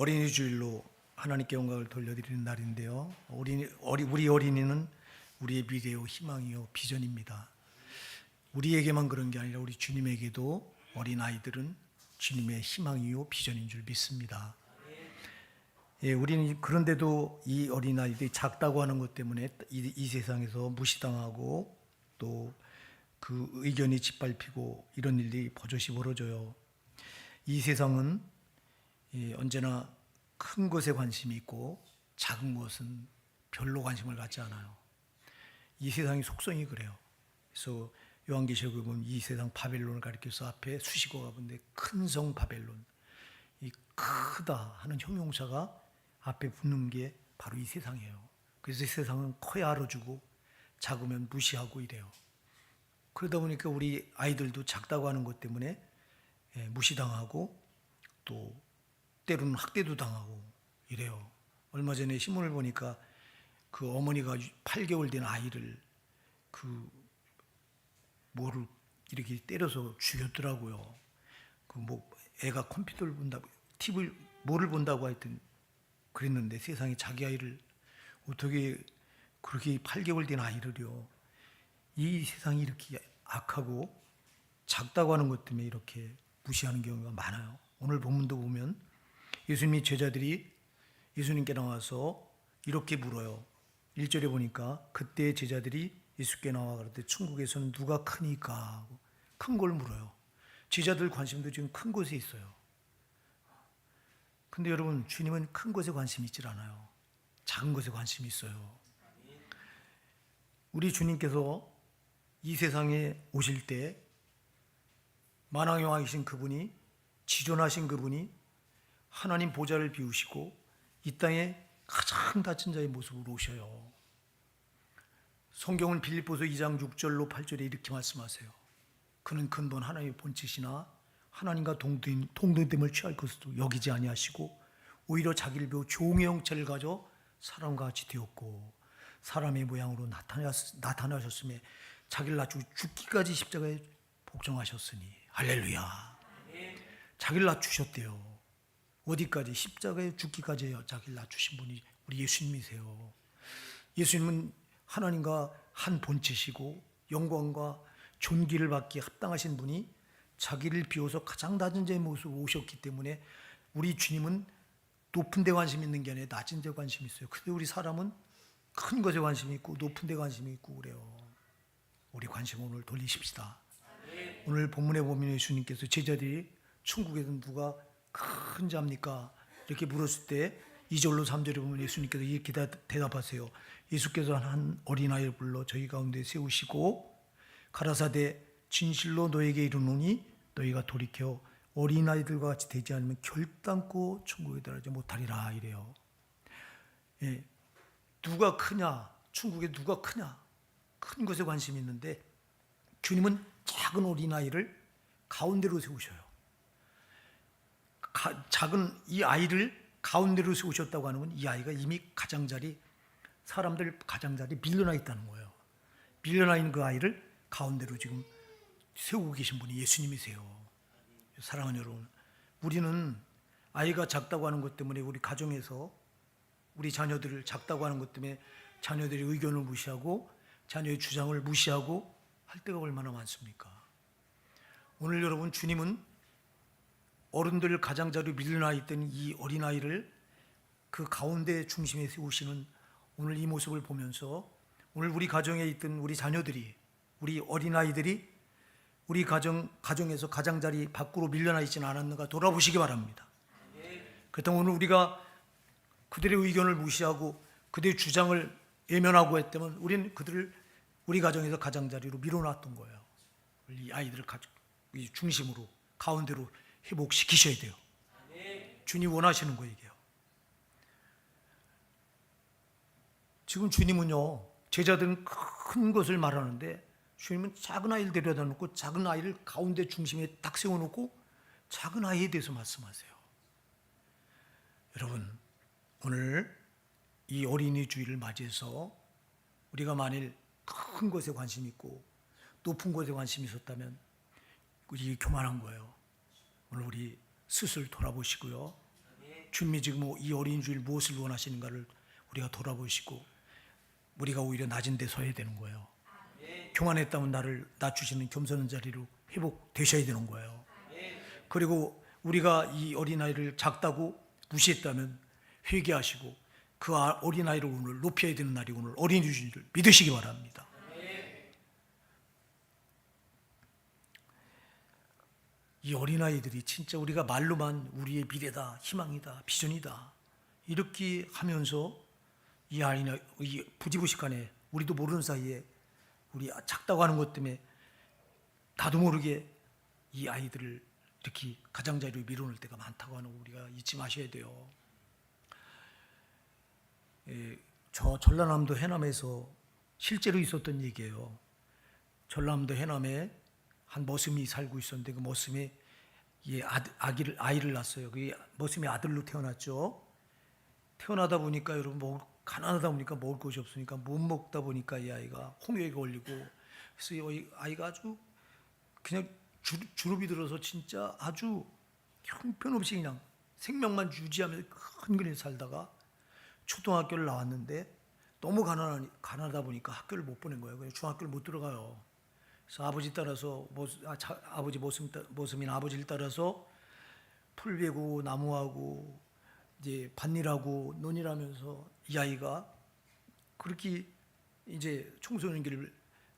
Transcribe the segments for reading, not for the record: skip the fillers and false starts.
어린이 주일로 하나님께 영광을 돌려드리는 날인데요. 우리 어린이는 우리의 미래요, 희망이요, 비전입니다. 우리에게만 그런 게 아니라 우리 주님에게도 어린 아이들은 주님의 희망이요, 비전인 줄 믿습니다. 예, 우리는 그런데도 이 어린 아이들이 작다고 하는 것 때문에 이 세상에서 무시당하고 또 그 의견이 짓밟히고 이런 일이 버젓이 벌어져요. 이 세상은 언제나 큰 것에 관심이 있고 작은 것은 별로 관심을 갖지 않아요. 이 세상의 속성이 그래요. 그래서 요한계시록에 보면 이 세상 바벨론을 가리켜서 앞에 수식어가 붙는데 큰 성 바벨론, 이 크다 하는 형용사가 앞에 붙는 게 바로 이 세상이에요. 그래서 이 세상은 커야 알아주고 작으면 무시하고 이래요. 그러다 보니까 우리 아이들도 작다고 하는 것 때문에 무시당하고 또 때로는 학대도 당하고 이래요. 얼마 전에 신문을 보니까 그 어머니가 8개월 된 아이를 뭐를 이렇게 때려서 죽였더라고요. 애가 컴퓨터를 본다고, TV를 뭐를 본다고 하여튼 그랬는데 세상에 자기 아이를 어떻게 그렇게 8개월 된 아이를요. 이 세상이 이렇게 악하고 작다고 하는 것 때문에 이렇게 무시하는 경우가 많아요. 오늘 본문도 보면 예수님의 제자들이 예수님께 나와서 이렇게 물어요. 1절에 보니까 그때 제자들이 예수께 나와 그랬더니 천국에서는 누가 크니까 큰 걸 물어요. 제자들 관심도 지금 큰 곳에 있어요. 근데 여러분, 주님은 큰 것에 관심이 있질 않아요. 작은 것에 관심이 있어요. 우리 주님께서 이 세상에 오실 때 만왕의 왕이신 그분이, 지존하신 그분이 하나님 보좌를 비우시고 이 땅에 가장 다친 자의 모습으로 오셔요. 성경은 빌립보서 2장 6절로 8절에 이렇게 말씀하세요. 그는 근본 하나님의 본체시나 하나님과 동등됨을 취할 것으로 여기지 아니하시고 오히려 자기를 비워 종의 형체를 가져 사람과 같이 되었고 사람의 모양으로 나타나셨음에 자기를 낮추고 죽기까지 십자가에 복종하셨으니 할렐루야. 자기를 낮추셨대요. 어디까지? 십자가에 죽기까지 자기를 낮추신 분이 우리 예수님이세요. 예수님은 하나님과 한 본체시고 영광과 존귀를 받기에 합당하신 분이 자기를 비워서 가장 낮은 자의 모습으로 오셨기 때문에 우리 주님은 높은 데 관심이 있는 게 아니라 낮은 데 관심이 있어요. 근데 우리 사람은 큰 것에 관심이 있고 높은 데 관심이 있고 그래요. 우리 관심 오늘 돌리십시다. 오늘 본문에 보면 예수님께서 제자들이 천국에는 누가 큰 자입니까? 이렇게 물었을 때 2절로 3절에 보면 예수님께서 이렇게 대답하세요. 예수께서 한 어린아이를 불러 저희 가운데 세우시고 가라사대 진실로 너에게 이르노니 너희가 돌이켜 어린아이들과 같이 되지 않으면 결단코 천국에 들어가지 못하리라 이래요. 예, 누가 크냐? 천국에 누가 크냐? 큰 것에 관심이 있는데 주님은 작은 어린아이를 가운데로 세우셔요. 작은 이 아이를 가운데로 세우셨다고 하는 건 이 아이가 이미 사람들 가장자리 밀려나 있다는 거예요. 밀려나 있는 그 아이를 가운데로 지금 세우고 계신 분이 예수님이세요. 사랑하는 여러분, 우리는 아이가 작다고 하는 것 때문에 우리 가정에서 우리 자녀들을 작다고 하는 것 때문에 자녀들의 의견을 무시하고 자녀의 주장을 무시하고 할 때가 얼마나 많습니까? 오늘 여러분, 주님은 어른들 가장자리로 밀려나 있던 이 어린아이를 그 가운데 중심에 세우시는 오늘 이 모습을 보면서 오늘 우리 가정에 있던 우리 자녀들이, 우리 어린아이들이 우리 가정에서 가장자리 밖으로 밀려나 있지는 않았는가 돌아보시기 바랍니다. 그렇다면 오늘 우리가 그들의 의견을 무시하고 그들의 주장을 외면하고 했다면 우리는 그들을 우리 가정에서 가장자리로 밀어놨던 거예요. 이 아이들을 중심으로 가운데로 회복시키셔야 돼요. 주님 원하시는 거예요. 지금 주님은요, 제자들은 큰 것을 말하는데 주님은 작은 아이를 데려다 놓고 작은 아이를 가운데 중심에 딱 세워놓고 작은 아이에 대해서 말씀하세요. 여러분, 오늘 이 어린이 주일을 맞이해서 우리가 만일 큰 것에 관심이 있고 높은 것에 관심이 있었다면 이게 교만한 거예요. 오늘 우리 스스로 돌아보시고요. 주님이 지금 이 어린 주일 무엇을 원하시는가를 우리가 돌아보시고 우리가 오히려 낮은 데 서야 되는 거예요. 교만했다면 나를 낮추시는 겸손한 자리로 회복되셔야 되는 거예요. 그리고 우리가 이 어린아이를 작다고 무시했다면 회개하시고 그 어린아이를 오늘 높여야 되는 날이 오늘 어린이 주일을 믿으시기 바랍니다. 이 어린아이들이 진짜 우리가 말로만 우리의 미래다, 희망이다, 비전이다 이렇게 하면서 이 아이나 이 부지부식간에 우리도 모르는 사이에 우리 작다고 하는 것 때문에 나도 모르게 이 아이들을 이렇게 가장자리로 밀어놓을 때가 많다고 하는 거 우리가 잊지 마셔야 돼요. 저 전라남도 해남에서 실제로 있었던 얘기예요. 전라남도 해남에 한 머슴이 살고 있었는데 그 머슴이 아이를 낳았어요. 그 머슴이 아들로 태어났죠. 태어나다 보니까 여러분 가난하다 보니까 먹을 것이 없으니까 못 먹다 보니까 이 아이가 홍역에 걸리고 그래서 이 아이가 아주 그냥 주름이 들어서 진짜 아주 형편없이 그냥 생명만 유지하면서 근근히 살다가 초등학교를 나왔는데 너무 가난하다 보니까 학교를 못 보낸 거예요. 그냥 중학교를 못 들어가요. 그래서 아버지 따라서 아버지 모습인 아버지를 따라서 풀 베고 나무하고 이제 밭일하고 논일하면서 이 아이가 그렇게 이제 청소년기를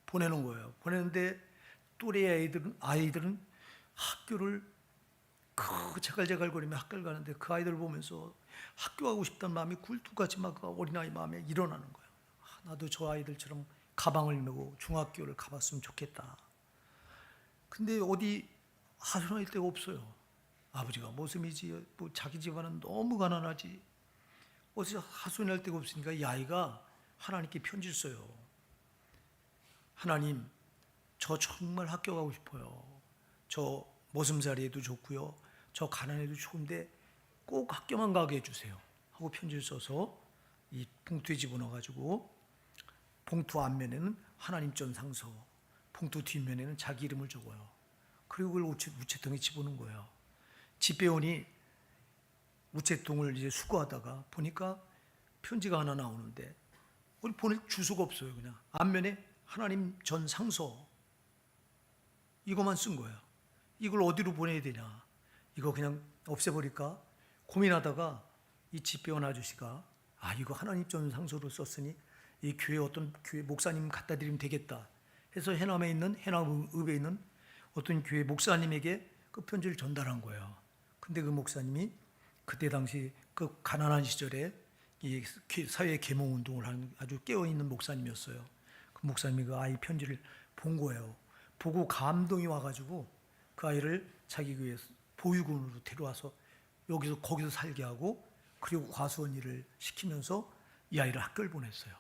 보내는 거예요. 보내는데 또래 아이들은 학교를 제갈제갈거리며 학교를 가는데 그 아이들 보면서 학교 가고 싶다는 마음이 굴뚝같이 막 어린아이 마음에 일어나는 거예요. 나도 저 아이들처럼 가방을 메고 중학교를 가봤으면 좋겠다. 근데 어디 하소연할 데가 없어요. 아버지가 모슴이지 뭐 자기 집안은 너무 가난하지 어디서 하소연할 데가 없으니까 이 아이가 하나님께 편지를 써요. 하나님, 저 정말 학교 가고 싶어요. 저 머슴살이에도 좋고요. 저 가난해도 좋은데 꼭 학교만 가게 해주세요. 하고 편지를 써서 이 봉투에 집어넣어가지고 봉투 앞면에는 하나님 전상서, 봉투 뒷면에는 자기 이름을 적어요. 그리고 그걸 우체통에 집어넣은 거예요. 집배원이 우체통을 이제 수거하다가 보니까 편지가 하나 나오는데 우리 보낼 주소가 없어요. 그냥 앞면에 하나님 전상서 이거만 쓴 거예요. 이걸 어디로 보내야 되냐? 이거 그냥 없애버릴까? 고민하다가 이 집배원 아저씨가 이거 하나님 전상서로 썼으니 이 교회 어떤 교회 목사님 갖다 드리면 되겠다 해서 해남읍에 있는 어떤 교회 목사님에게 그 편지를 전달한 거예요. 근데 그 목사님이 그때 당시 그 가난한 시절에 이 사회 계몽 운동을 하는 아주 깨어있는 목사님이었어요. 그 목사님이 그 아이 편지를 본 거예요. 보고 감동이 와가지고 그 아이를 자기 교회 보육원으로 데려와서 거기서 살게 하고 그리고 과수원 일을 시키면서 이 아이를 학교를 보냈어요.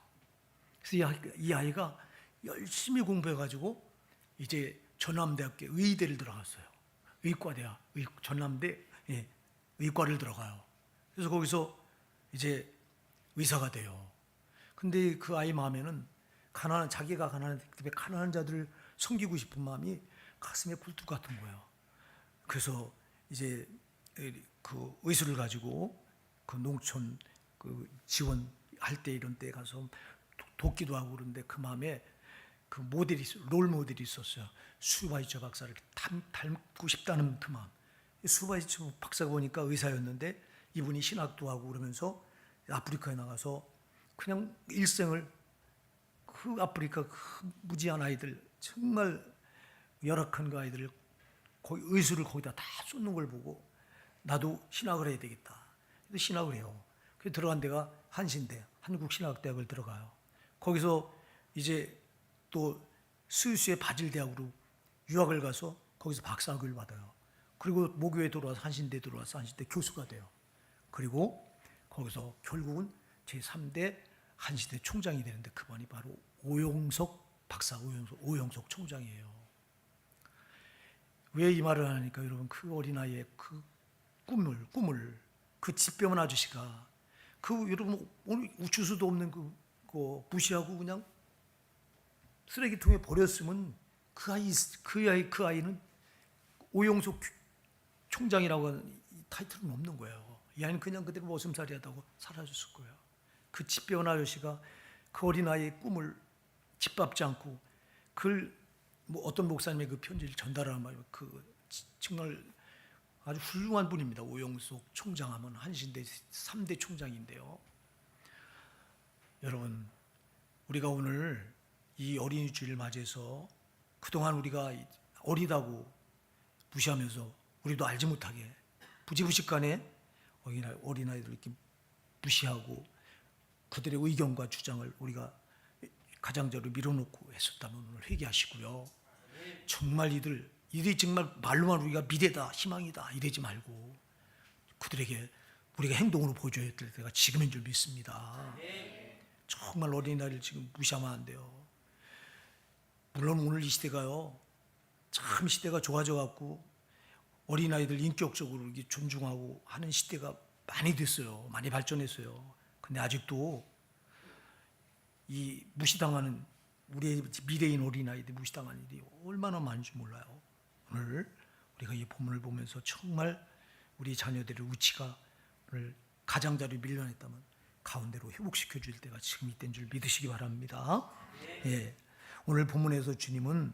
그래서 이 아이가 열심히 공부해가지고 이제 전남대학교 의대를 들어갔어요. 의과대학, 전남대 의과를 들어가요. 그래서 거기서 이제 의사가 돼요. 근데 그 아이 마음에는 자기가 가난한 자들을 섬기고 싶은 마음이 가슴에 굴뚝 같은 거예요. 그래서 이제 그 의술을 가지고 그 농촌 그 지원할 때 이런 때 가서 돕기도 하고 그런데 그 마음에 그 롤 모델이 있었어요. 수바이처 박사를 닮고 싶다는 그 마음. 수바이처 박사가 보니까 의사였는데 이분이 신학도 하고 그러면서 아프리카에 나가서 그냥 일생을 그 아프리카 그 무지한 아이들 정말 열악한 그 아이들을 거기 의술을 거기다 다 쏟는 걸 보고 나도 신학을 해야 되겠다. 그래서 신학을 해요. 그래서 들어간 데가 한신대, 한국신학대학을 들어가요. 거기서 이제 또 스위스의 바질대학으로 유학을 가서 거기서 박사학위를 받아요. 그리고 모교에 들어와서 한신대 교수가 돼요. 그리고 거기서 결국은 제3대 한신대 총장이 되는데 그분이 바로 오영석 박사, 오영석 총장이에요. 왜 이 말을 하니까 여러분 그 어린아이의 그 꿈을 그 집배원 아저씨가 여러분 오늘 주소도 없는 그 무시하고 그냥 쓰레기통에 버렸으면 그 아이는 오영석 총장이라고 하는 타이틀은 없는 거예요. 이 아이는 그냥 그대로 머슴살이하다고 사라졌을 거예요. 그 집배운 아저씨가 그 어린아이의 꿈을 짓밟지 않고 그걸 어떤 목사님의 그 편지를 전달하는 말이에요. 정말 아주 훌륭한 분입니다. 오영숙 총장하면 한신대 3대 총장인데요. 여러분, 우리가 오늘 이 어린이 주일을 맞이해서 그동안 우리가 어리다고 무시하면서 우리도 알지 못하게 부지부식간에 어린아이들을 이렇게 무시하고 그들의 의견과 주장을 우리가 가장자로 밀어놓고 했었다면 오늘 회개하시고요. 정말 이들이 정말 말로만 우리가 미래다, 희망이다 이러지 말고 그들에게 우리가 행동으로 보여줘야 될 때가 지금인 줄 믿습니다. 정말 어린아이를 지금 무시하면 안 돼요. 물론 오늘 이 시대가요, 참 시대가 좋아져 갖고 어린아이들 인격적으로 이렇게 존중하고 하는 시대가 많이 됐어요. 많이 발전했어요. 근데 아직도 이 무시당하는 우리의 미래인 어린아이들 무시당하는 일이 얼마나 많은지 몰라요. 오늘 우리가 이 본문을 보면서 정말 우리 자녀들의 우치가를 가장자리에 밀려냈다면 가운데로 회복시켜 줄 때가 지금 이때인 줄 믿으시기 바랍니다. 예. 오늘 본문에서 주님은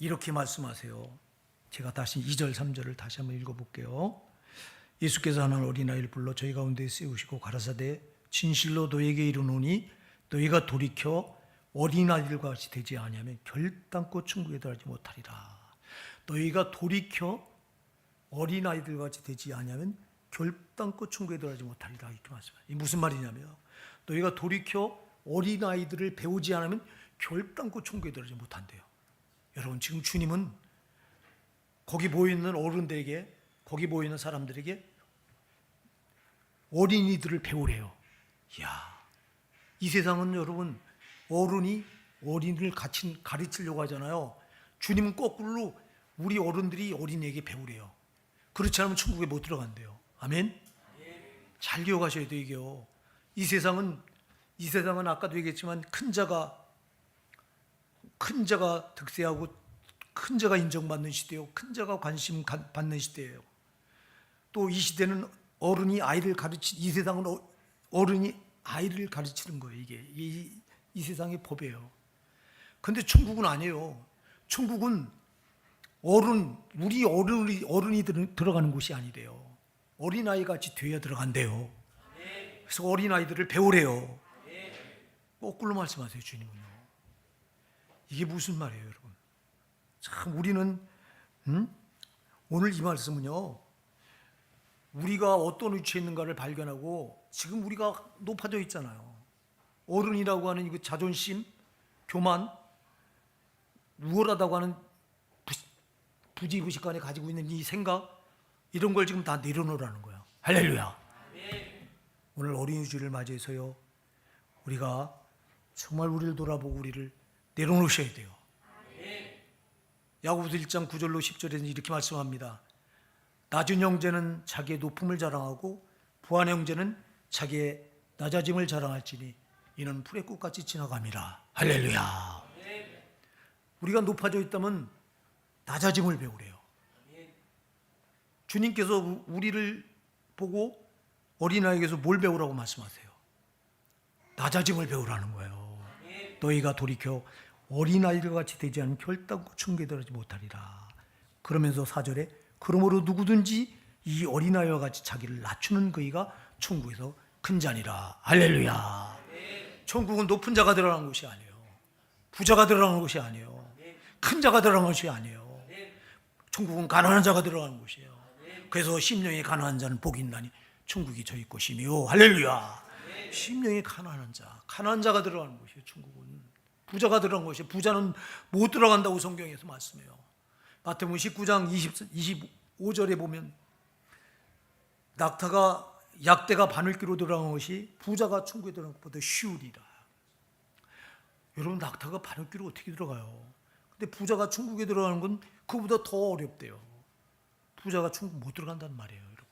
이렇게 말씀하세요. 제가 다시 2절 3절을 다시 한번 읽어볼게요. 예수께서 하나님 어린아이를 불러 저희 가운데 세우시고 가라사대 진실로 너에게 이르노니 너희가 돌이켜 어린아이들과 같이 되지 아니하면 결단코 천국에 들어가지 못하리라. 너희가 돌이켜 어린아이들과 같이 되지 아니하면 결단코 천국에 들어가지 못하리라. 이렇게 말씀해요. 이 무슨 말이냐면 너희가 돌이켜 어린아이들을 배우지 않으면 결단코 천국에 들어가지 못한대요. 여러분, 지금 주님은 거기 모여있는 어른들에게, 거기 모여있는 사람들에게 어린이들을 배우래요. 이야, 이 세상은 여러분 어른이 어린이를 가르치려고 하잖아요. 주님은 거꾸로 우리 어른들이 어린이에게 배우래요. 그렇지 않으면 천국에 못 들어간대요. 아멘? 잘 기억하셔야 돼요. 이게요. 이 세상은 아까도 얘기했지만 큰 자가 득세하고 큰 자가 인정받는 시대요. 큰 자가 관심 받는 시대예요. 또 이 시대는 이 세상은 어른이 아이를 가르치는 거예요. 이게 이 세상의 법이에요. 근데 천국은 아니에요. 천국은 우리 어른이 들어가는 곳이 아니래요. 어린아이 같이 돼야 들어간대요. 그래서 어린아이들을 배우래요. 거꾸로 말씀하세요, 주님은요. 이게 무슨 말이에요, 여러분? 참 우리는 오늘 이 말씀은요, 우리가 어떤 위치에 있는가를 발견하고 지금 우리가 높아져 있잖아요. 어른이라고 하는 이 자존심, 교만, 우월하다고 하는 부지부식간에 가지고 있는 이 생각, 이런 걸 지금 다 내려놓으라는 거예요. 할렐루야. 오늘 어린이 주일을 맞이해서요, 우리가 정말 우리를 돌아보고 우리를 내려놓으셔야 돼요. 야고보서 1장 9절로 10절에는 이렇게 말씀합니다. 낮은 형제는 자기의 높음을 자랑하고 부한 형제는 자기의 낮아짐을 자랑할지니 이는 풀의 꽃같이 지나감이라. 할렐루야. 우리가 높아져 있다면 낮아짐을 배우래요. 주님께서 우리를 보고 어린아이에게서 뭘 배우라고 말씀하세요? 낮아짐을 배우라는 거예요. 너희가 돌이켜 어린아이들 같이 되지 않으면 결단코 천국에 들어가지 못하리라. 그러면서 4절에 그러므로 누구든지 이 어린아이와 같이 자기를 낮추는 그이가 천국에서 큰 자니라. 할렐루야. 천국은 높은 자가 들어가는 곳이 아니에요. 부자가 들어가는 곳이 아니에요. 큰 자가 들어가는 곳이 아니에요. 천국은 가난한 자가 들어가는 곳이에요. 그래서 심령이 가난한 자는 복이 있나니 천국이 저희 것이며. 할렐루야. 심령이 가난한 자가 들어가는 곳이에요. 천국은 부자가 들어가는 곳이에요. 부자는 못 들어간다고 성경에서 말씀해요. 마태복음 19장 25절에 보면 약대가 바늘귀로 들어간 것이 부자가 천국에 들어간 것보다 쉬우리라. 여러분, 낙타가 바늘귀로 어떻게 들어가요? 근데 부자가 천국에 들어가는 건 그보다 더 어렵대요. 부자가 천국 못 들어간다는 말이에요, 여러분.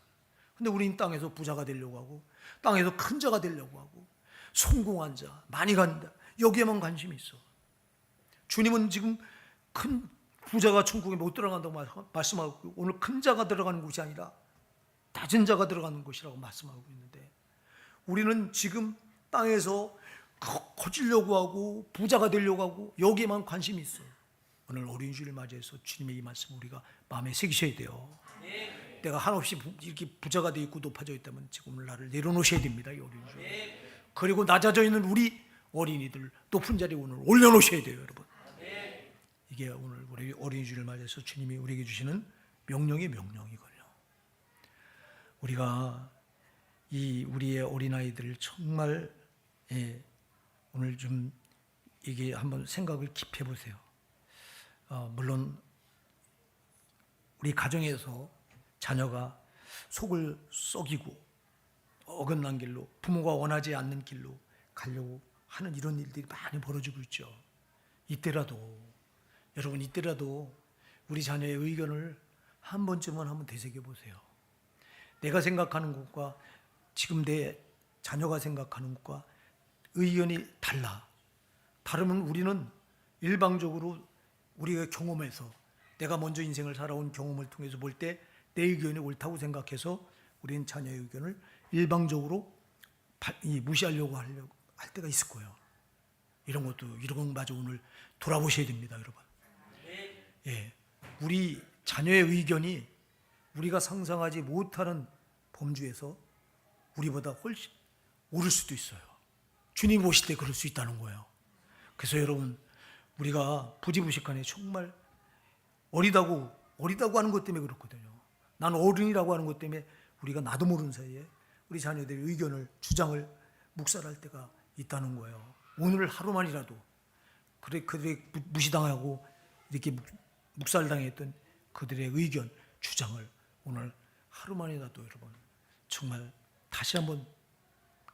근데 우리는 땅에서 부자가 되려고 하고 땅에서 큰 자가 되려고 하고 성공한 자, 많이 간다, 여기에만 관심이 있어. 주님은 지금 큰 부자가 천국에 못 들어간다고 말씀하고 오늘 큰 자가 들어가는 곳이 아니라 낮은 자가 들어가는 곳이라고 말씀하고 있는데, 우리는 지금 땅에서 커지려고 하고 부자가 되려고 하고 여기에만 관심이 있어요. 오늘 어린이 주일을 맞이해서 주님의 이 말씀 우리가 마음에 새기셔야 돼요. 내가 한없이 이렇게 부자가 되어 있고 높아져 있다면 지금 오늘 나를 내려놓으셔야 됩니다. 이 어린이 주일. 그리고 낮아져 있는 우리 어린이들 높은 자리에 오늘 올려놓으셔야 돼요, 여러분. 이게 오늘 우리 어린이 주일을 맞이해서 주님이 우리에게 주시는 명령의 명령이거든요. 우리가 이 우리의 어린아이들을 정말 오늘 좀 이게 한번 생각을 깊이 해보세요. 물론 우리 가정에서 자녀가 속을 썩이고 어긋난 길로, 부모가 원하지 않는 길로 가려고 하는 이런 일들이 많이 벌어지고 있죠. 여러분 이때라도 우리 자녀의 의견을 한 번쯤은 한번 되새겨 보세요. 내가 생각하는 것과 지금 내 자녀가 생각하는 것과 의견이 다르면 우리는 일방적으로 우리가 경험해서, 내가 먼저 인생을 살아온 경험을 통해서 볼 때 내 의견이 옳다고 생각해서 우리는 자녀의 의견을 일방적으로 무시하려고 할 때가 있을 거예요. 이런 것마저 오늘 돌아보셔야 됩니다, 여러분. 우리 자녀의 의견이 우리가 상상하지 못하는 범주에서 우리보다 훨씬 오를 수도 있어요. 주님 오실 때 그럴 수 있다는 거예요. 그래서 여러분, 우리가 부지부식간에 정말 어리다고 하는 것 때문에 그렇거든요. 난 어른이라고 하는 것 때문에 우리가 나도 모르는 사이에 우리 자녀들의 의견을, 주장을 묵살할 때가 있다는 거예요. 오늘 하루만이라도 그들의 무시당하고 이렇게 묵살당했던 그들의 의견, 주장을 오늘 하루만이라도 여러분 정말 다시 한번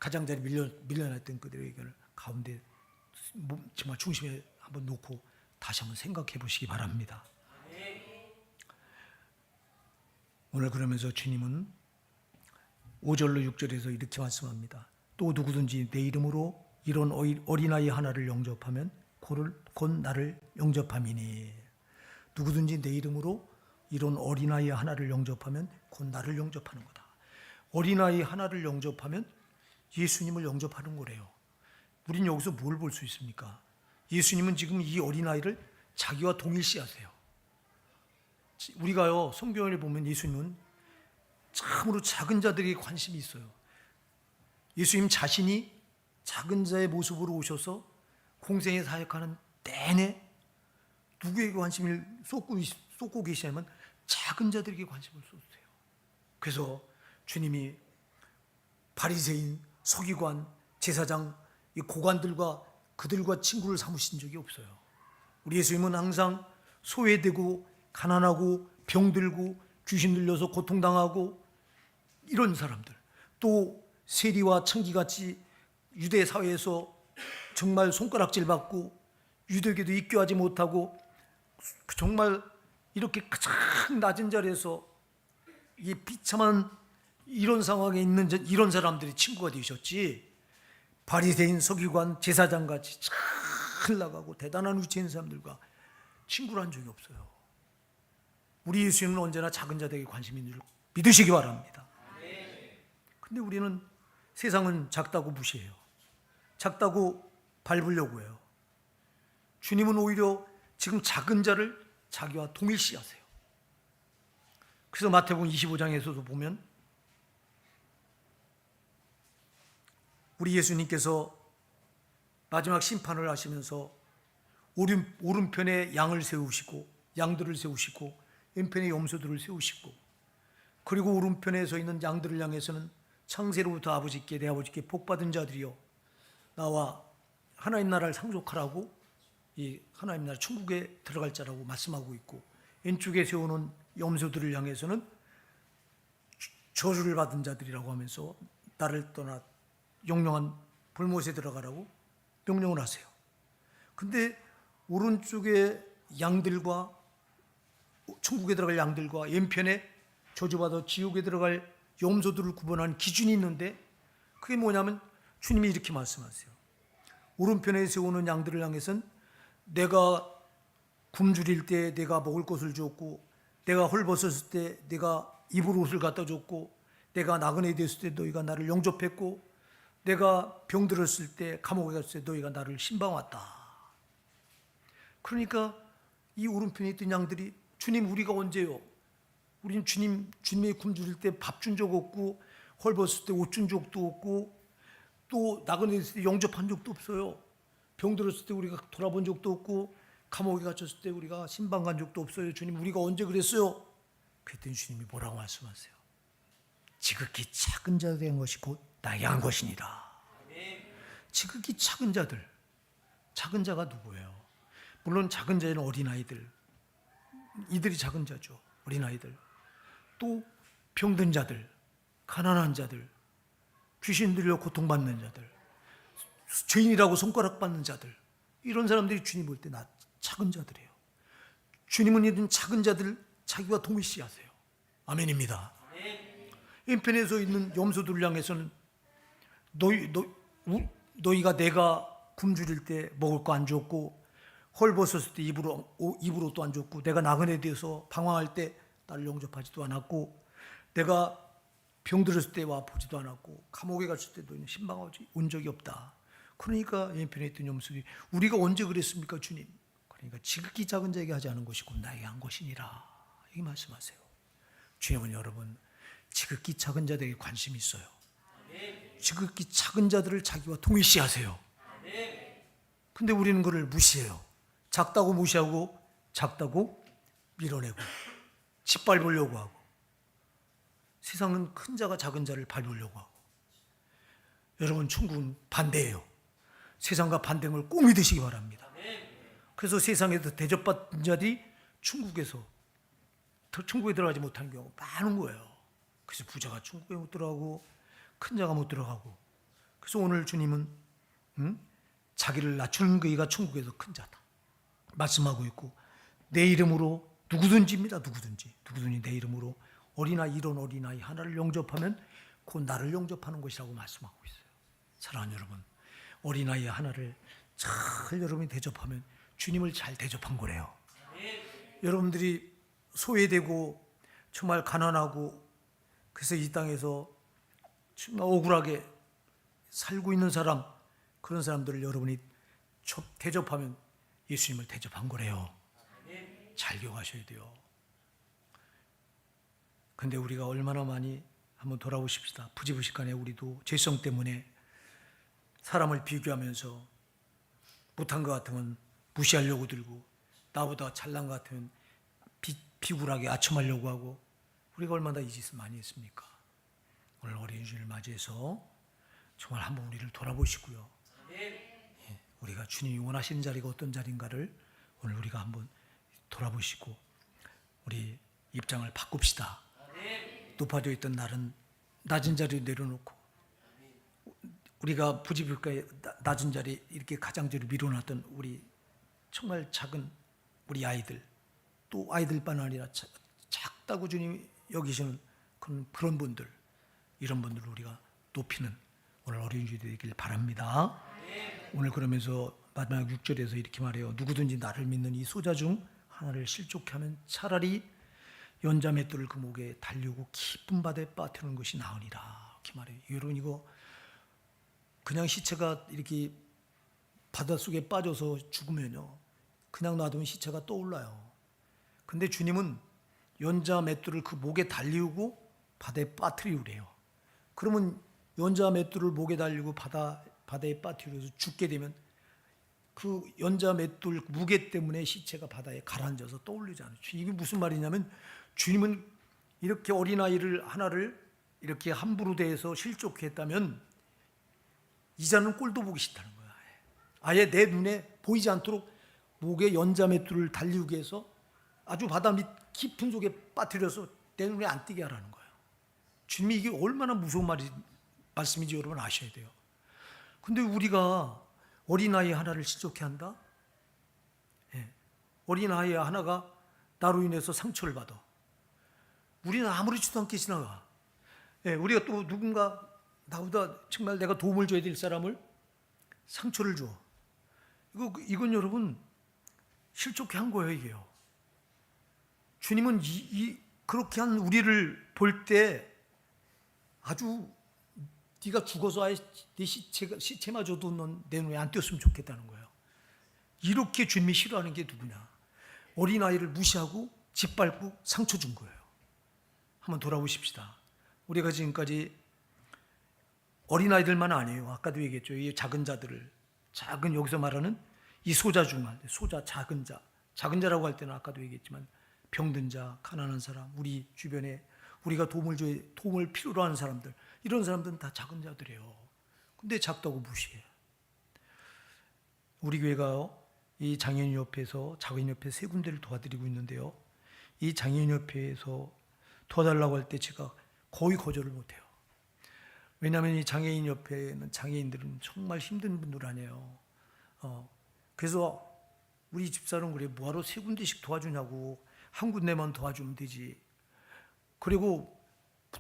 가장자리 밀려났던 그들의 의견을 가운데 정말 중심에 한번 놓고 다시 한번 생각해 보시기 바랍니다. 오늘 그러면서 주님은 5절로 6절에서 이렇게 말씀합니다. 또 누구든지 내 이름으로 이런 어린아이 하나를 영접하면 곧 나를 영접함이니. 누구든지 내 이름으로 이런 어린아이 하나를 영접하면 곧 나를 영접하는 거다. 어린아이 하나를 영접하면 예수님을 영접하는 거래요. 우린 여기서 뭘 볼 수 있습니까? 예수님은 지금 이 어린아이를 자기와 동일시하세요. 우리가요, 성경을 보면 예수님은 참으로 작은 자들에게 관심이 있어요. 예수님 자신이 작은 자의 모습으로 오셔서 공생에 사역하는 내내 누구에게 관심을 쏟고 계시냐면 작은 자들에게 관심을 쏟으세요. 그래서 주님이 바리새인, 서기관, 제사장, 이 고관들과 그들과 친구를 삼으신 적이 없어요. 우리 예수님은 항상 소외되고 가난하고 병들고 귀신 들려서 고통당하고 이런 사람들, 또 세리와 청기같이 유대 사회에서 정말 손가락질 받고 유대교도 입교하지 못하고 정말 이렇게 가장 낮은 자리에서 이 비참한 이런 상황에 있는 이런 사람들이 친구가 되셨지, 바리새인, 서기관, 제사장같이 잘 나가고 대단한 위치에 있는 사람들과 친구를 한 적이 없어요. 우리 예수님은 언제나 작은 자들에게 관심이 있는 줄 믿으시기 바랍니다. 근데 우리는 세상은 작다고 무시해요. 작다고 밟으려고 해요. 주님은 오히려 지금 작은 자를 자기와 동일시하세요. 그래서 마태복음 25장에서도 보면 우리 예수님께서 마지막 심판을 하시면서 오른편에 양을 세우시고 양들을 세우시고 왼편에 염소들을 세우시고, 그리고 오른편에 서 있는 양들을 향해서는 창세로부터 아버지께 내 아버지께 복받은 자들이여 나와 하나님 나라를 상속하라고, 이 하나님 나라 천국에 들어갈 자라고 말씀하고 있고, 왼쪽에 세우는 염소들을 향해서는 저주를 받은 자들이라고 하면서 나를 떠나 영영한 불못에 들어가라고 명령을 하세요. 근데 오른쪽에 양들과 천국에 들어갈 양들과 왼편에 저주받아 지옥에 들어갈 염소들을 구분하는 기준이 있는데, 그게 뭐냐면 주님이 이렇게 말씀하세요. 오른편에 세우는 양들을 향해서는 내가 굶주릴 때 내가 먹을 것을 줬고, 내가 헐벗었을 때 내가 입을 옷을 갖다 줬고, 내가 나그네 되었을 때 너희가 나를 영접했고 내가 병들었을 때 감옥에 갔을 때 너희가 나를 신방왔다. 그러니까 이 오른편에 있던 양들이 주님 우리가 언제요? 우리는 주님의 굶주릴 때 밥 준 적 없고 헐벗을 때 옷 준 적도 없고 또 나그네 됐을 때 영접한 적도 없어요. 병들었을 때 우리가 돌아본 적도 없고 감옥에 갇혔을 때 우리가 신방 간 적도 없어요. 주님 우리가 언제 그랬어요? 그랬더니 주님이 뭐라고 말씀하세요? 지극히 작은 자들에 대한 것이 곧 나에게 한 것이니라. 지극히 작은 자들, 작은 자가 누구예요? 물론 작은 자는 어린아이들, 이들이 작은 자죠. 어린아이들. 또 병든 자들, 가난한 자들, 귀신 들려 고통받는 자들, 죄인이라고 손가락 받는 자들, 이런 사람들이 주님 볼 때 나 작은 자들이에요. 주님은 이런 작은 자들 자기와 동일시하세요. 아멘입니다. 인편에서 있는 염소들 향해서는 너희가 내가 굶주릴 때 먹을 거 안 줬고 헐벗었을 때 입으로 옷도 안 줬고 내가 나그네 되어서 방황할 때 나를 영접하지도 않았고 내가 병들었을 때 와 보지도 않았고 감옥에 갔을 때도 신방하지 온 적이 없다. 그러니까 인편에 있던 염소들이 우리가 언제 그랬습니까 주님? 그러니까 지극히 작은 자에게 하지 않은 것이고 나에게 한 것이니라. 이렇게 말씀하세요. 주님은 여러분 지극히 작은 자들에게 관심이 있어요. 지극히 작은 자들을 자기와 동일시하세요. 근데 우리는 그를 무시해요. 작다고 무시하고 작다고 밀어내고 짓밟으려고 하고 세상은 큰 자가 작은 자를 밟으려고 하고 여러분 천국은 반대예요. 세상과 반대인 걸 꼭 믿으시기 바랍니다. 그래서 세상에서 대접받은 자들이 천국에 들어가지 못하는 경우가 많은 거예요. 그래서 부자가 천국에 못 들어가고 큰 자가 못 들어가고 그래서 오늘 주님은 자기를 낮추는 그이가 천국에서 큰 자다 말씀하고 있고 내 이름으로 누구든지입니다. 누구든지 내 이름으로 이런 어린아이 하나를 영접하면 곧 나를 영접하는 것이라고 말씀하고 있어요. 사랑하는 여러분 어린아이 하나를 잘 여러분이 대접하면 주님을 잘 대접한 거래요. 여러분들이 소외되고 정말 가난하고 그래서 이 땅에서 정말 억울하게 살고 있는 사람 그런 사람들을 여러분이 대접하면 예수님을 대접한 거래요. 잘 기억하셔야 돼요. 근데 우리가 얼마나 많이 한번 돌아보십시다. 부지불식간에 우리도 죄성 때문에 사람을 비교하면서 못한 것 같으면 무시하려고 들고 나보다 잘난 것 같으면 비굴하게 아첨하려고 하고 우리가 얼마나 이 짓을 많이 했습니까? 오늘 어린 주일을 맞이해서 정말 한번 우리를 돌아보시고요. 우리가 주님이 원하시는 자리가 어떤 자리인가를 오늘 우리가 한번 돌아보시고 우리 입장을 바꿉시다. 높아져 있던 날은 낮은 자리에 내려놓고 우리가 부지불가에 낮은 자리 이렇게 가장자리에 밀어놨던 우리 정말 작은 우리 아이들 또 아이들뿐 아니라 작다고 주님이 여기시는 그런 분들 이런 분들을 우리가 높이는 오늘 어린 주일이 되길 바랍니다. 오늘 그러면서 마지막 6절에서 이렇게 말해요. 누구든지 나를 믿는 이 소자 중 하나를 실족케 하면 차라리 연자 맷돌을 그 목에 달리고 깊은 바다에 빠뜨리는 것이 나으니라. 이렇게 말해요. 여러분 이거 그냥 시체가 이렇게 바닷속에 빠져서 죽으면요 그냥 놔두면 시체가 떠올라요. 근데 주님은 연자 맷돌을 그 목에 달리고 바다에 빠뜨리우래요. 그러면 연자 맷돌을 목에 달리고 바다에 빠뜨려서 죽게 되면 그 연자 맷돌 무게 때문에 시체가 바다에 가라앉아서 떠올리잖아요. 이게 무슨 말이냐면 주님은 이렇게 어린아이를 하나를 이렇게 함부로 대해서 실족해 했다면 이자는 꼴도 보기 싫다는 거야. 아예 내 눈에 보이지 않도록 목에 연자 맷돌을 달리우게 해서 아주 바다 밑 깊은 속에 빠뜨려서 내 눈에 안 띄게 하라는 거예요. 주님이 이게 얼마나 무서운 말씀인지 여러분 아셔야 돼요. 근데 우리가 어린아이 하나를 실족해 한다? 어린아이 하나가 나로 인해서 상처를 받아. 우리는 아무렇지도 않게 지나가. 우리가 또 누군가 나보다 정말 내가 도움을 줘야 될 사람을 상처를 줘. 이건 여러분 실족해 한 거예요, 이게요. 주님은 그렇게 한 우리를 볼 때 아주 네가 죽어서 아예 네 시체마저도 넌 내 눈에 안 띄었으면 좋겠다는 거예요. 이렇게 주님이 싫어하는 게 누구냐? 어린아이를 무시하고 짓밟고 상처 준 거예요. 한번 돌아보십시다. 우리가 지금까지 어린아이들만 아니에요. 아까도 얘기했죠. 이 작은 자들을, 작은, 여기서 말하는 이 소자 중 한, 소자, 작은 자. 작은 자라고 할 때는 아까도 얘기했지만 병든 자, 가난한 사람, 우리 주변에 우리가 도움을 필요로 하는 사람들, 이런 사람들은 다 작은 자들이에요. 근데 작다고 무시해. 우리 교회가요, 이 장애인협회에서 작은협회 3군데를 도와드리고 있는데요. 이 장애인협회에서 도와달라고 할 때 제가 거의 거절을 못해요. 왜냐하면 이 장애인협회는 장애인들은 정말 힘든 분들 아니에요. 그래서 우리 집사는 그래, 뭐하러 3군데씩 도와주냐고, 한 군데만 도와주면 되지. 그리고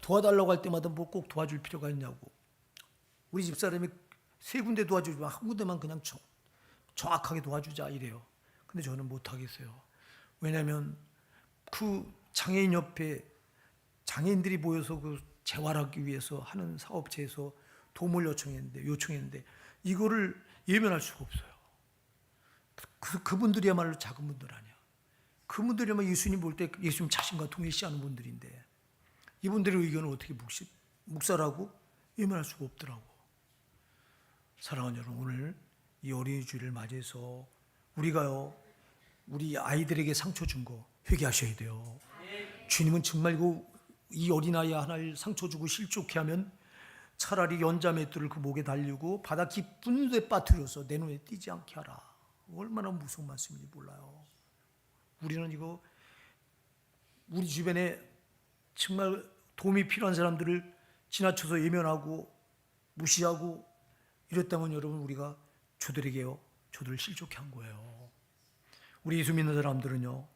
도와달라고 할 때마다 뭐 꼭 도와줄 필요가 있냐고. 우리 집사람이 3군데 도와주지 마, 한 군데만 그냥 정확하게 도와주자 이래요. 근데 저는 못하겠어요. 왜냐하면 그 장애인협회, 장애인들이 모여서 그 재활하기 위해서 하는 사업체에서 도움을 요청했는데 이거를 예면할 수가 없어요. 그분들이야말로 작은 분들 아니야. 그분들이야말로 예수님 볼 때 예수님 자신과 동일시하는 분들인데 이분들의 의견을 어떻게 묵살하고 예면할 수가 없더라고. 사랑하는 여러분, 오늘 이 어린이 주일을 맞이해서 우리가요, 우리 아이들에게 상처 준 거 회개하셔야 돼요. 주님은 정말 이 어린아이 하나를 상처 주고 실족해 하면 차라리 연자맷돌을 그 목에 달리고 바다 깊은 데 빠뜨려서 내 눈에 띄지 않게 하라. 얼마나 무서운 말씀인지 몰라요. 우리는 이거 우리 주변에 정말 도움이 필요한 사람들을 지나쳐서 외면하고 무시하고 이랬다면 여러분, 우리가 저들을 실족해 한 거예요. 우리 예수 믿는 사람들은요,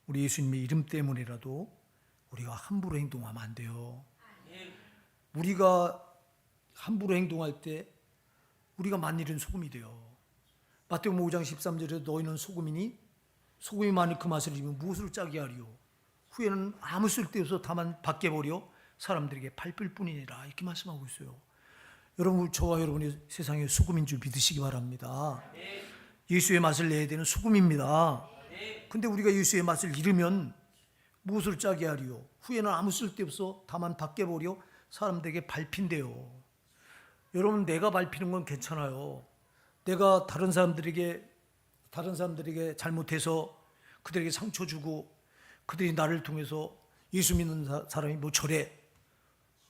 우리 예수님의 이름 때문이라도 우리가 함부로 행동하면 안 돼요. 우리가 함부로 행동할 때 우리가 만일은 소금이 돼요. 마태복음 5장 13절에 너희는 소금이니 소금이 만일 그 맛을 입으면 무엇을 짜게 하리요? 후에는 아무 쓸데없어 다만 밖에 버려 사람들에게 밟힐 뿐이니라. 이렇게 말씀하고 있어요. 여러분, 저와 여러분이 세상의 소금인 줄 믿으시기 바랍니다. 예수의 맛을 내야 되는 소금입니다. 근데 우리가 예수의 맛을 잃으면 무엇을 짜게 하리요? 후에는 아무 쓸데없어 다만 밖에 버려 사람들에게 밟힌대요. 여러분, 내가 밟히는 건 괜찮아요. 내가 다른 사람들에게 잘못해서 그들에게 상처 주고 그들이 나를 통해서 예수 믿는 사람이 뭐 저래.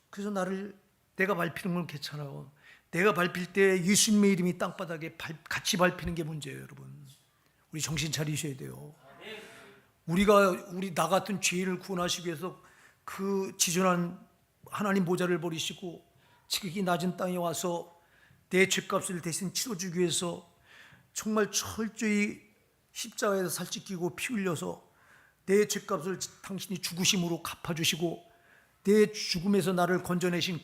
그래서 내가 밟히는 건 괜찮아요. 내가 밟힐 때 예수님의 이름이 땅바닥에 같이 밟히는 게 문제예요, 여러분. 우리 정신 차리셔야 돼요. 우리 나 같은 죄인을 구원하시기 위해서 그 지존한 하나님 보좌를 버리시고 지극히 낮은 땅에 와서 내 죄값을 대신 치러주기 위해서 정말 철저히 십자가에서 살찌끼고 피 흘려서 내 죄값을 당신이 죽으심으로 갚아주시고 내 죽음에서 나를 건져내신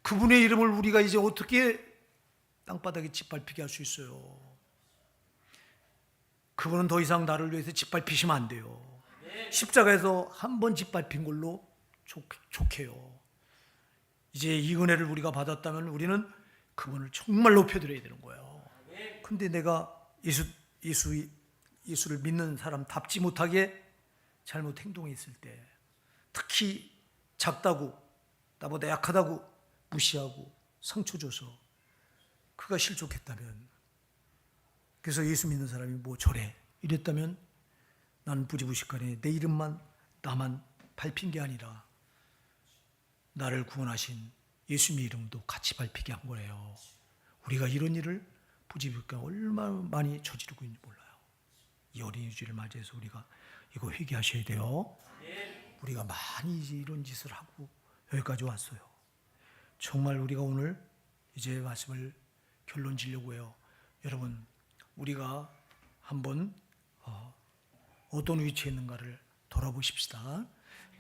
그분의 이름을 우리가 이제 어떻게 땅바닥에 짓밟히게 할 수 있어요? 그분은 더 이상 나를 위해서 짓밟히시면 안 돼요. 십자가에서 한 번 짓밟힌 걸로 족해요. 이제 이 은혜를 우리가 받았다면 우리는 그분을 정말 높여드려야 되는 거예요. 근데 내가 예수를 믿는 사람답지 못하게 잘못 행동했을 때, 특히 작다고 나보다 약하다고 무시하고 상처 줘서 그가 실족했다면, 그래서 예수 믿는 사람이 뭐 저래 이랬다면 나는 부지부식간에 내 이름만 나만 밟힌 게 아니라 나를 구원하신 예수님의 이름도 같이 밟히게 한 거예요. 우리가 이런 일을 부지부식간에 얼마나 많이 저지르고 있는지 몰라요. 이 어린이 주일을 맞이해서 우리가 이거 회개하셔야 돼요. 우리가 많이 이런 짓을 하고 여기까지 왔어요. 정말 우리가 오늘 이제 말씀을 결론 지려고 해요. 여러분, 우리가 한번 어떤 위치에 있는가를 돌아보십시다.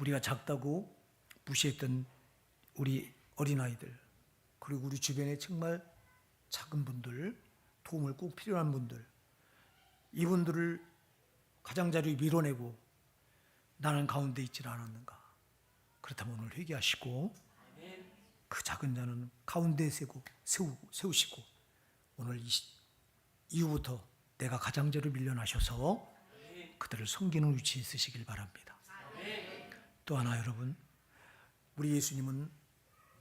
우리가 작다고 무시했던 우리 어린아이들, 그리고 우리 주변에 정말 작은 분들, 도움을 꼭 필요한 분들, 이분들을 가장자리 밀어내고 나는 가운데 있지 않았는가? 그렇다면 오늘 회개하시고 그 작은 자는 가운데 세우시고 오늘 이후부터 내가 가장자로 밀려나셔서 그들을 섬기는 위치에 있으시길 바랍니다. 또 하나 여러분, 우리 예수님은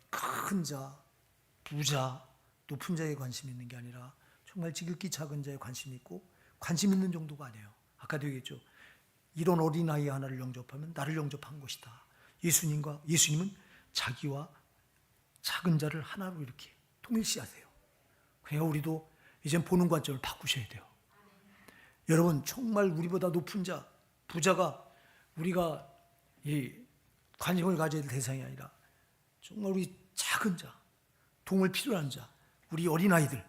큰 자, 부자, 높은 자에 관심 있는 게 아니라 정말 지극히 작은 자에 관심 있고 관심 있는 정도가 아니에요. 아까도 얘기했죠. 이런 어린아이 하나를 영접하면 나를 영접한 것이다. 예수님은 자기와 작은 자를 하나로 이렇게 통일시하세요. 그러니까 우리도 이젠 보는 관점을 바꾸셔야 돼요. 여러분, 정말 우리보다 높은 자, 부자가 우리가 이 관심을 가져야 될 대상이 아니라 정말 우리 작은 자, 도움을 필요한 자, 우리 어린아이들,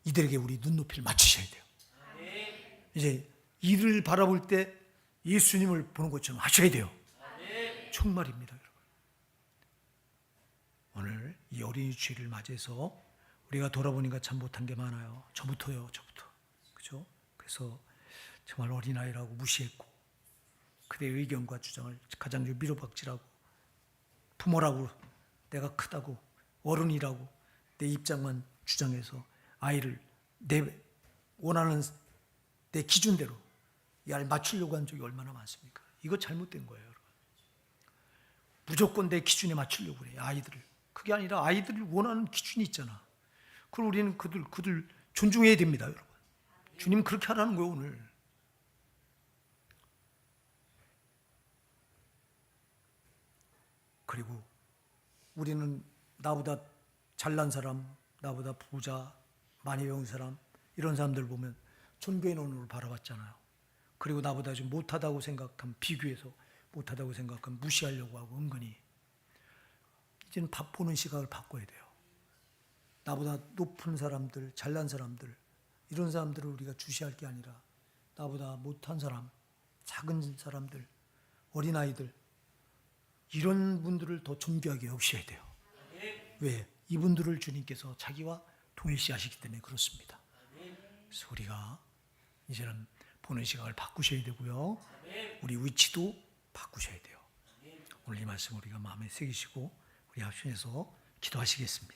이들에게 우리 눈높이를 맞추셔야 돼요. 이제 이를 바라볼 때 예수님을 보는 것처럼 하셔야 돼요. 정말입니다, 여러분. 오늘 이 어린이 주일을 맞이해서 우리가 돌아보니까 참 못한 게 많아요. 저부터. 그죠? 그래서 정말 어린아이라고 무시했고, 그대의 의견과 주장을 가장 밀어박질하고, 부모라고, 내가 크다고, 어른이라고 내 입장만 주장해서 아이를 내 원하는 내 기준대로 맞추려고 한 적이 얼마나 많습니까? 이거 잘못된 거예요, 여러분. 무조건 내 기준에 맞추려고 그래요, 아이들을. 그게 아니라 아이들을 원하는 기준이 있잖아. 그걸 우리는 그들 존중해야 됩니다, 여러분. 주님 그렇게 하라는 거예요, 오늘. 그리고 우리는 나보다 잘난 사람, 나보다 부자, 많이 배운 사람, 이런 사람들 보면 존귀의 눈으로 바라봤잖아요. 그리고 나보다 좀 못하다고 생각하면, 비교해서 못하다고 생각하면 무시하려고 하고, 은근히. 이제는 보는 시각을 바꿔야 돼요. 나보다 높은 사람들, 잘난 사람들, 이런 사람들을 우리가 주시할 게 아니라 나보다 못한 사람, 작은 사람들, 어린아이들, 이런 분들을 더 존귀하게 여기셔야 돼요. 왜? 이분들을 주님께서 자기와 동일시하시기 때문에 그렇습니다. 그래서 우리가 이제는 보는 시각을 바꾸셔야 되고요. 우리 위치도 바꾸셔야 돼요. 오늘 이 말씀 우리가 마음에 새기시고 우리 합심해서 기도하시겠습니다.